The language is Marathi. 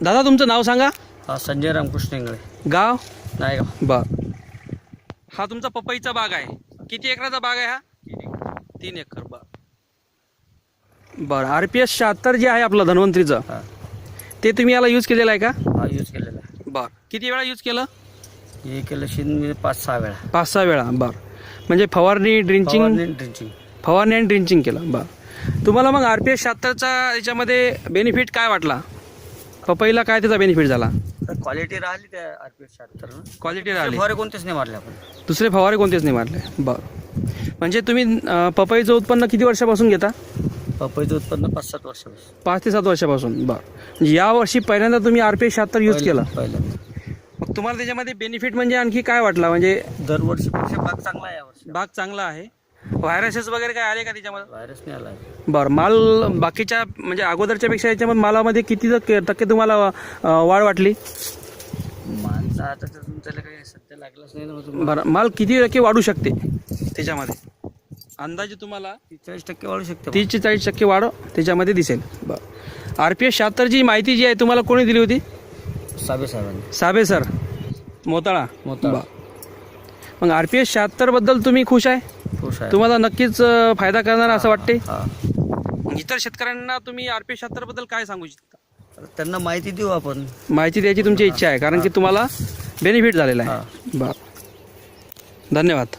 दादा तुमचं नाव सांगा. संजय रामकृष्ण इंगळे, गाव नायगाव. बर. हा तुमचा पपईचा बाग आहे. किती एकराचा बाग आहे हा? 3 एकर. बर. RPS 76 जे आहे आपलं धन्वंतरीचं, हा ते तुम्ही याला यूज केलेलं आहे का? हा यूज केलेला आहे. बर. किती वेळा यूज केलं? हे केलं मी 5-6 वेळा. 5-6 वेळा. बर. म्हणजे फवारणी ड्रिंचिंग ड्रिंचिंग. फवारणी आणि ड्रिंचिंग केलं. बर. तुम्हाला मग RPS 76चा याच्यामध्ये बेनिफिट काय वाटला? पपईला काय त्याचा बेनिफिट झाला? क्वालिटी राहिली त्या RPS 76. क्वालिटी राहिली. फवारे कोणतेच नाही मारले आपण. दुसरे फवारे कोणतेच नाही मारले. बर. म्हणजे तुम्ही पपईचं उत्पन्न किती वर्षापासून घेता? पपईचं उत्पन्न 5-7 वर्षापासून. 5 ते 7 वर्षापासून. बर. म्हणजे या वर्षी पहिल्यांदा तुम्ही RPS 76 यूज केला. पहिल्यांदा. मग तुम्हाला त्याच्यामध्ये बेनिफिट म्हणजे आणखी काय वाटला? म्हणजे दरवर्षीपेक्षा बाग चांगला आहे यावर्षी. बाग चांगला आहे. व्हायरसेस वगैरे काय आले का त्याच्यामध्ये? व्हायरस नाही आला. बरं. माल बाकीच्या म्हणजे अगोदरच्या पेक्षा याच्यामध्ये मालामध्ये किती टक्के तुम्हाला वाढ वाटली? माणसं आता तर तुमच्याला काही सध्या लागलाच नाही ना तुम्हाला. बरं. माल किती टक्के वाढू शकते त्याच्यामध्ये? अंदाजे तुम्हाला 40% वाढू शकते. 30 ते 40% वाढ त्याच्यामध्ये दिसेल. बरं. RPS 76 ची माहिती जी आहे तुम्हाला कोणी दिली होती? साहेबांनी. साबे सर, मोताळा. मोताळा. मग RPS 76 बद्दल तुम्ही खुश आहे? खुश आहे. तुम्हाला नक्कीच फायदा करणार असं वाटते? हा. इतर शेतकऱ्यांना तुम्ही RPS 76 बद्दल काय सांगू इच्छिता? त्यांना माहिती देऊ आपण. माहिती द्यायची तुमची इच्छा आहे कारण की तुम्हाला बेनिफिट झालेला आहे. हा. बरं. धन्यवाद.